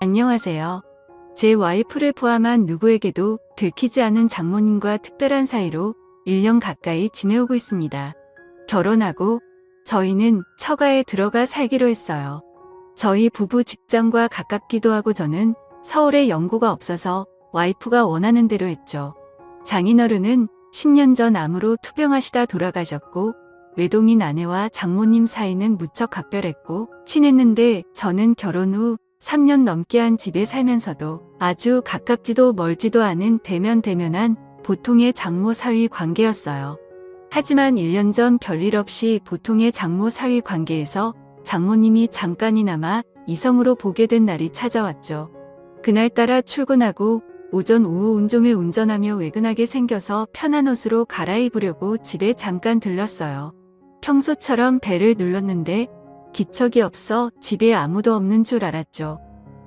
안녕하세요. 제 와이프를 포함한 누구에게도 들키지 않은 장모님과 특별한 사이로 1년 가까이 지내오고 있습니다. 결혼하고 저희는 처가에 들어가 살기로 했어요. 저희 부부 직장과 가깝기도 하고 저는 서울에 연고가 없어서 와이프가 원하는 대로 했죠. 장인어른은 10년 전 암으로 투병하시다 돌아가셨고 외동인 아내와 장모님 사이는 무척 각별했고 친했는데 저는 결혼 후 3년 넘게 한 집에 살면서도 아주 가깝지도 멀지도 않은 대면대면한 보통의 장모 사위 관계였어요. 하지만 1년 전 별일 없이 보통의 장모 사위 관계에서 장모님이 잠깐이나마 이성으로 보게 된 날이 찾아왔죠. 그날따라 출근하고 오전 오후 온종일 운전하며 외근하게 생겨서 편한 옷으로 갈아입으려고 집에 잠깐 들렀어요. 평소처럼 벨을 눌렀는데 기척이 없어 집에 아무도 없는 줄 알았죠.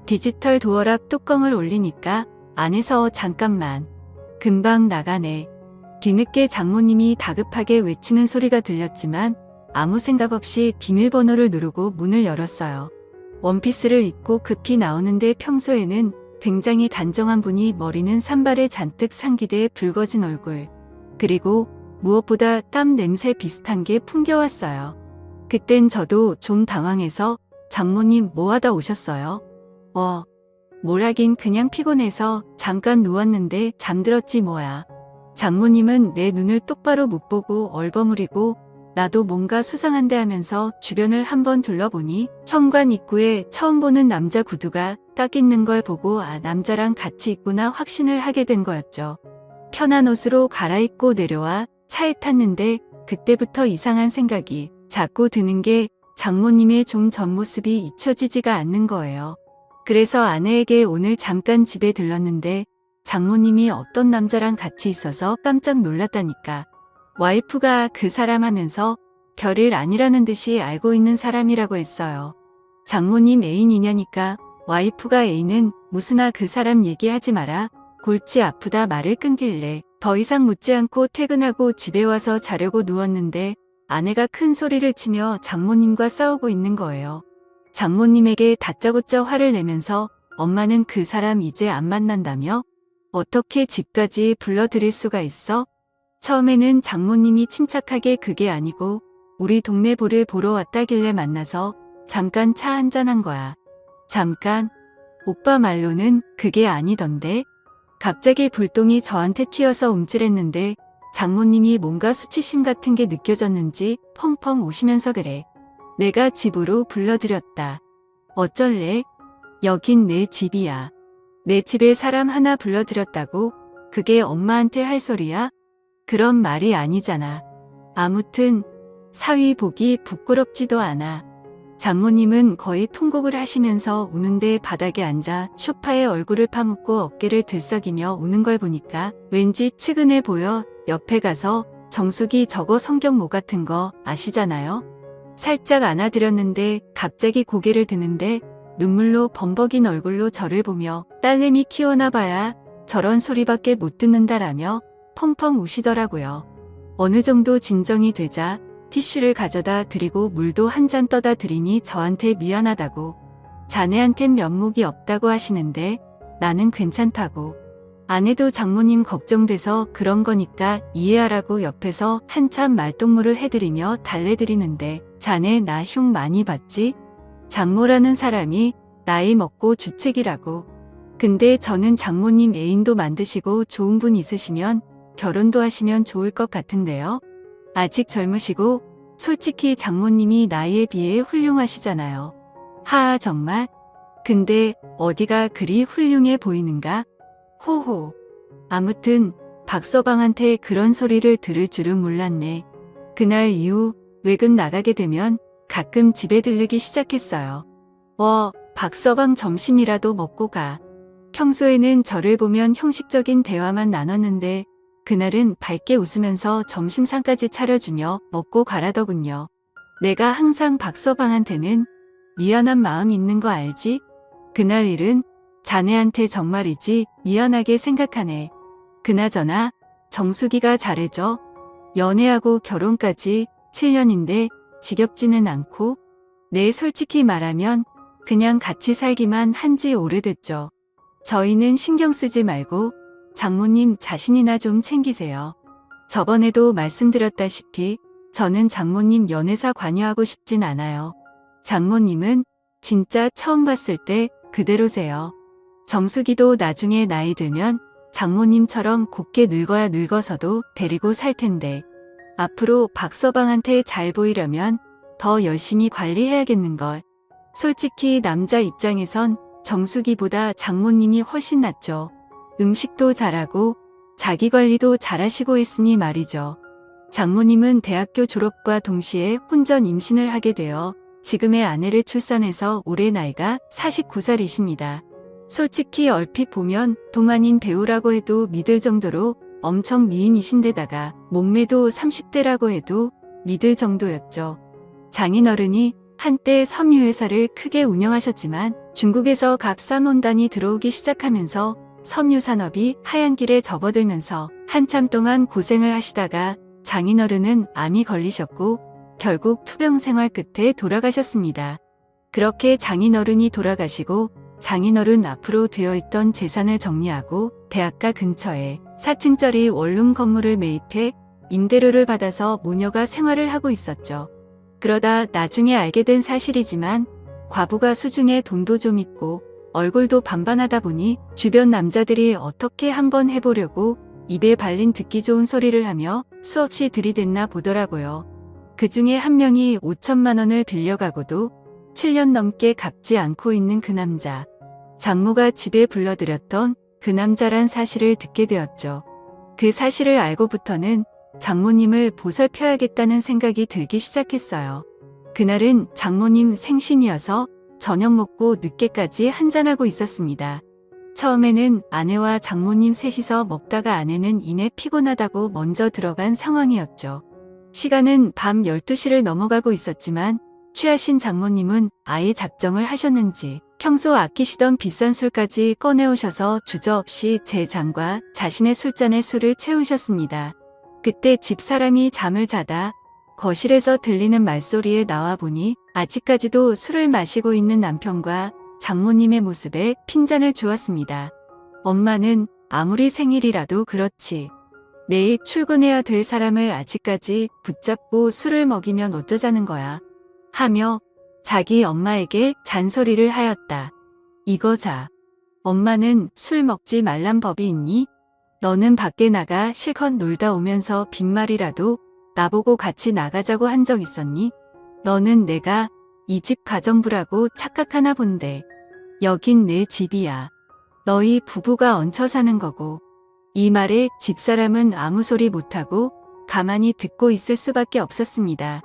디지털 도어락 뚜껑을 올리니까 안에서 잠깐만. 금방 나가네. 뒤늦게 장모님이 다급하게 외치는 소리가 들렸지만 아무 생각 없이 비밀번호를 누르고 문을 열었어요. 원피스를 입고 급히 나오는데 평소에는 굉장히 단정한 분이 머리는 산발에 잔뜩 상기돼 붉어진 얼굴. 그리고 무엇보다 땀 냄새 비슷한 게 풍겨왔어요. 그땐 저도 좀 당황해서 장모님 뭐 하다 오셨어요? 뭘 하긴 그냥 피곤해서 잠깐 누웠는데 잠들었지 뭐야. 장모님은 내 눈을 똑바로 못 보고 얼버무리고 나도 뭔가 수상한데 하면서 주변을 한번 둘러보니 현관 입구에 처음 보는 남자 구두가 딱 있는 걸 보고 남자랑 같이 있구나 확신을 하게 된 거였죠. 편한 옷으로 갈아입고 내려와 차에 탔는데 그때부터 이상한 생각이 자꾸 드는 게 장모님의 좀 전 모습이 잊혀지지가 않는 거예요. 그래서 아내에게 오늘 잠깐 집에 들렀는데 장모님이 어떤 남자랑 같이 있어서 깜짝 놀랐다니까. 와이프가 그 사람 하면서 별일 아니라는 듯이 알고 있는 사람이라고 했어요. 장모님 애인이냐니까 와이프가 애인은 무슨아 그 사람 얘기하지 마라. 골치 아프다 말을 끊길래 더 이상 묻지 않고 퇴근하고 집에 와서 자려고 누웠는데 아내가 큰 소리를 치며 장모님과 싸우고 있는 거예요. 장모님에게 다짜고짜 화를 내면서 엄마는 그 사람 이제 안 만난다며? 어떻게 집까지 불러들일 수가 있어? 처음에는 장모님이 침착하게 그게 아니고 우리 동네 볼을 보러 왔다길래 만나서 잠깐 차 한잔한 거야. 잠깐? 오빠 말로는 그게 아니던데? 갑자기 불똥이 저한테 튀어서 움찔했는데 장모님이 뭔가 수치심 같은 게 느껴졌는지 펑펑 우시면서 그래. 내가 집으로 불러들였다. 어쩔래? 여긴 내 집이야. 내 집에 사람 하나 불러들였다고? 그게 엄마한테 할 소리야? 그런 말이 아니잖아. 아무튼 사위 보기 부끄럽지도 않아. 장모님은 거의 통곡을 하시면서 우는데 바닥에 앉아 소파에 얼굴을 파묻고 어깨를 들썩이며 우는 걸 보니까 왠지 측은해 보여. 옆에 가서 정수기 저거 성경모 같은 거 아시잖아요? 살짝 안아드렸는데 갑자기 고개를 드는데 눈물로 범벅인 얼굴로 저를 보며 딸내미 키워나 봐야 저런 소리밖에 못 듣는다라며 펑펑 우시더라고요. 어느 정도 진정이 되자 티슈를 가져다 드리고 물도 한 잔 떠다 드리니 저한테 미안하다고 자네한텐 면목이 없다고 하시는데 나는 괜찮다고. 아내도 장모님 걱정돼서 그런 거니까 이해하라고 옆에서 한참 말동무를 해드리며 달래드리는데 자네 나 흉 많이 봤지? 장모라는 사람이 나이 먹고 주책이라고. 근데 저는 장모님 애인도 만드시고 좋은 분 있으시면 결혼도 하시면 좋을 것 같은데요. 아직 젊으시고 솔직히 장모님이 나이에 비해 훌륭하시잖아요. 하하 정말? 근데 어디가 그리 훌륭해 보이는가? 호호. 아무튼 박서방한테 그런 소리를 들을 줄은 몰랐네. 그날 이후 외근 나가게 되면 가끔 집에 들르기 시작했어요. 박서방 점심이라도 먹고 가. 평소에는 저를 보면 형식적인 대화만 나눴는데 그날은 밝게 웃으면서 점심상까지 차려주며 먹고 가라더군요. 내가 항상 박서방한테는 미안한 마음 있는 거 알지? 그날 일은 자네한테 정말이지 미안하게 생각하네. 그나저나 정수기가 잘해줘. 연애하고 결혼까지 7년인데 지겹지는 않고. 네, 솔직히 말하면 그냥 같이 살기만 한지 오래됐죠. 저희는 신경 쓰지 말고 장모님 자신이나 좀 챙기세요. 저번에도 말씀드렸다시피 저는 장모님 연애사 관여하고 싶진 않아요. 장모님은 진짜 처음 봤을 때 그대로세요. 정수기도 나중에 나이 들면 장모님처럼 곱게 늙어야 늙어서도 데리고 살 텐데 앞으로 박서방한테 잘 보이려면 더 열심히 관리해야겠는걸. 솔직히 남자 입장에선 정수기보다 장모님이 훨씬 낫죠. 음식도 잘하고 자기 관리도 잘하시고 했으니 말이죠. 장모님은 대학교 졸업과 동시에 혼전 임신을 하게 되어 지금의 아내를 출산해서 올해 나이가 49살이십니다. 솔직히 얼핏 보면 동안인 배우라고 해도 믿을 정도로 엄청 미인이신데다가 몸매도 30대라고 해도 믿을 정도였죠. 장인어른이 한때 섬유회사를 크게 운영하셨지만 중국에서 값싼 원단이 들어오기 시작하면서 섬유 산업이 하얀 길에 접어들면서 한참 동안 고생을 하시다가 장인어른은 암이 걸리셨고 결국 투병 생활 끝에 돌아가셨습니다. 그렇게 장인어른이 돌아가시고 장인어른 앞으로 되어있던 재산을 정리하고 대학가 근처에 4층짜리 원룸 건물을 매입해 임대료를 받아서 모녀가 생활을 하고 있었죠. 그러다 나중에 알게 된 사실이지만 과부가 수중에 돈도 좀 있고 얼굴도 반반하다 보니 주변 남자들이 어떻게 한번 해보려고 입에 발린 듣기 좋은 소리를 하며 수없이 들이댔나 보더라고요. 그 중에 한 명이 5천만 원을 빌려가고도 7년 넘게 갚지 않고 있는 그 남자. 장모가 집에 불러들였던 그 남자란 사실을 듣게 되었죠. 그 사실을 알고부터는 장모님을 보살펴야겠다는 생각이 들기 시작했어요. 그날은 장모님 생신이어서 저녁 먹고 늦게까지 한잔하고 있었습니다. 처음에는 아내와 장모님 셋이서 먹다가 아내는 이내 피곤하다고 먼저 들어간 상황이었죠. 시간은 밤 12시를 넘어가고 있었지만 취하신 장모님은 아예 작정을 하셨는지 평소 아끼시던 비싼 술까지 꺼내오셔서 주저없이 제 잔과 자신의 술잔에 술을 채우셨습니다. 그때 집사람이 잠을 자다 거실에서 들리는 말소리에 나와보니 아직까지도 술을 마시고 있는 남편과 장모님의 모습에 핀잔을 주었습니다. 엄마는 아무리 생일이라도 그렇지. 내일 출근해야 될 사람을 아직까지 붙잡고 술을 먹이면 어쩌자는 거야. 하며 자기 엄마에게 잔소리를 하였다. 이거자. 엄마는 술 먹지 말란 법이 있니? 너는 밖에 나가 실컷 놀다 오면서 빈말이라도 나보고 같이 나가자고 한 적 있었니? 너는 내가 이 집 가정부라고 착각하나 본데. 여긴 내 집이야. 너희 부부가 얹혀 사는 거고. 이 말에 집사람은 아무 소리 못하고 가만히 듣고 있을 수밖에 없었습니다.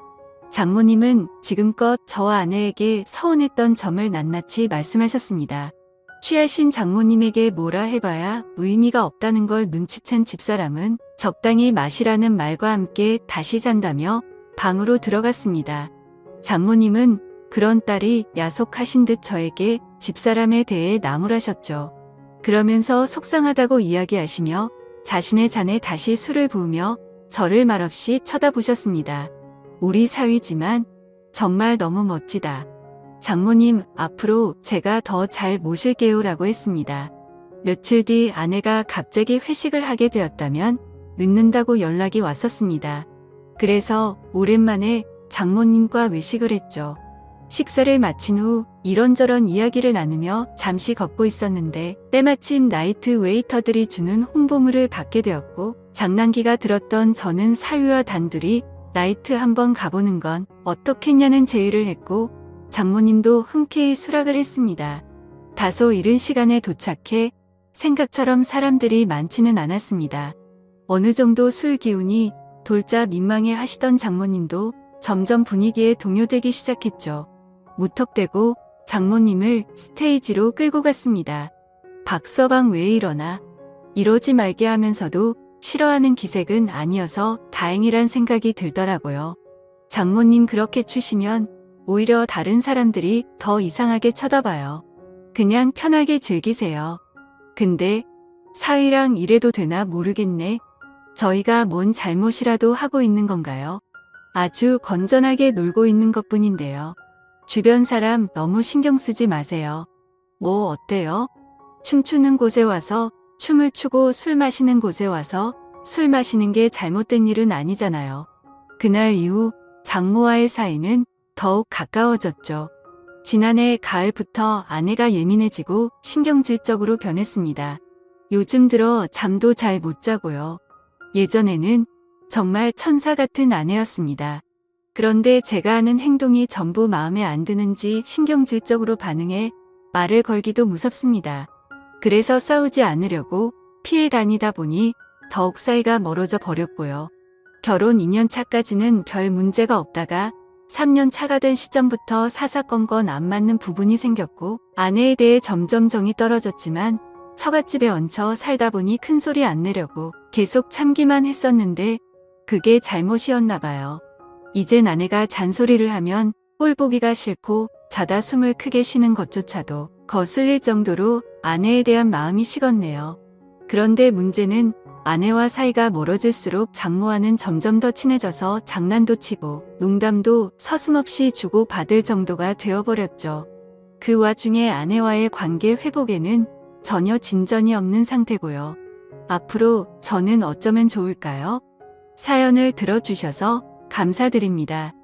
장모님은 지금껏 저와 아내에게 서운했던 점을 낱낱이 말씀하셨습니다. 취하신 장모님에게 뭐라 해봐야 의미가 없다는 걸 눈치챈 집사람은 적당히 마시라는 말과 함께 다시 잔다며 방으로 들어갔습니다. 장모님은 그런 딸이 야속하신 듯 저에게 집사람에 대해 나무라셨죠. 그러면서 속상하다고 이야기하시며 자신의 잔에 다시 술을 부으며 저를 말없이 쳐다보셨습니다. 우리 사위지만 정말 너무 멋지다. 장모님, 앞으로 제가 더 잘 모실게요 라고 했습니다. 며칠 뒤 아내가 갑자기 회식을 하게 되었다면 늦는다고 연락이 왔었습니다. 그래서 오랜만에 장모님과 외식을 했죠. 식사를 마친 후 이런저런 이야기를 나누며 잠시 걷고 있었는데 때마침 나이트 웨이터들이 주는 홍보물을 받게 되었고 장난기가 들었던 저는 사위와 단둘이 나이트 한번 가보는 건 어떻겠냐는 제의를 했고 장모님도 흔쾌히 수락을 했습니다. 다소 이른 시간에 도착해 생각처럼 사람들이 많지는 않았습니다. 어느 정도 술 기운이 돌자 민망해 하시던 장모님도 점점 분위기에 동요되기 시작했죠. 무턱대고 장모님을 스테이지로 끌고 갔습니다. 박서방 왜 이러나? 이러지 말게 하면서도 싫어하는 기색은 아니어서 다행이란 생각이 들더라고요. 장모님 그렇게 추시면 오히려 다른 사람들이 더 이상하게 쳐다봐요. 그냥 편하게 즐기세요. 근데 사위랑 이래도 되나 모르겠네. 저희가 뭔 잘못이라도 하고 있는 건가요? 아주 건전하게 놀고 있는 것뿐인데요. 주변 사람 너무 신경 쓰지 마세요. 뭐 어때요? 춤추는 곳에 와서 춤을 추고 술 마시는 곳에 와서 술 마시는 게 잘못된 일은 아니잖아요. 그날 이후 장모와의 사이는 더욱 가까워졌죠. 지난해 가을부터 아내가 예민해지고 신경질적으로 변했습니다. 요즘 들어 잠도 잘 못 자고요. 예전에는 정말 천사 같은 아내였습니다. 그런데 제가 하는 행동이 전부 마음에 안 드는지 신경질적으로 반응해 말을 걸기도 무섭습니다. 그래서 싸우지 않으려고 피해 다니다 보니 더욱 사이가 멀어져 버렸고요. 결혼 2년 차까지는 별 문제가 없다가 3년 차가 된 시점부터 사사건건 안 맞는 부분이 생겼고 아내에 대해 점점 정이 떨어졌지만 처갓집에 얹혀 살다 보니 큰소리 안 내려고 계속 참기만 했었는데 그게 잘못이었나 봐요. 이젠 아내가 잔소리를 하면 꼴 보기가 싫고 자다 숨을 크게 쉬는 것조차도 거슬릴 정도로 아내에 대한 마음이 식었네요. 그런데 문제는 아내와 사이가 멀어질수록 장모와는 점점 더 친해져서 장난도 치고 농담도 서슴없이 주고 받을 정도가 되어버렸죠. 그 와중에 아내와의 관계 회복에는 전혀 진전이 없는 상태고요. 앞으로 저는 어쩌면 좋을까요? 사연을 들어주셔서 감사드립니다.